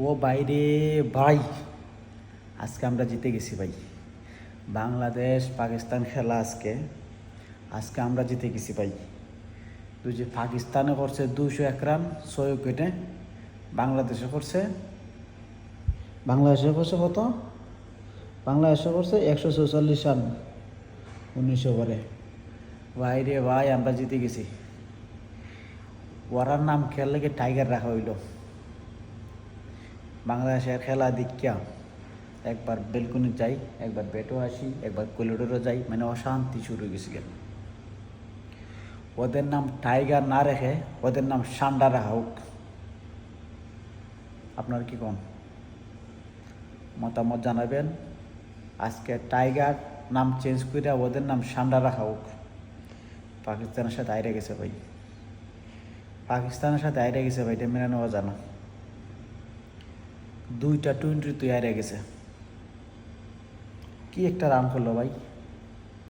ও বাইরে ভাই, আজকে আমরা জিতে গেছি ভাই। বাংলাদেশ পাকিস্তান খেলা আজকে আজকে আমরা জিতে গেছি ভাই। তুই যে পাকিস্তানে করছে 201 রান 6 উইকেটে, বাংলাদেশে করছে কত? বাংলাদেশে করছে 144 রান 19 ওভারে। ভাই রে ভাই, আমরা জিতে গেছি। ওরার নাম খেললে কি টাইগার রাখা হইল। বাংলাদেশের খেলা দীক্ষা একবার বেলকুনি যাই, একবার ব্যাটও আসি, একবার করিডোরও যাই, মানে অশান্তি শুরু হয়ে গেছে। ওদের নাম টাইগার না রেখে ওদের নাম সান্ডা রাখা হোক। আপনার কি কোন মতামত জানাবেন? আজকে টাইগার নাম চেঞ্জ করে ওদের নাম সান্ডা রাখা হোক। পাকিস্তানের সাথে আইরে গেছে ভাই, এটা মেনে নেওয়া জানা। 2টা 20 তুই আইরে গেছে, কি একটা রান করলো ভাই।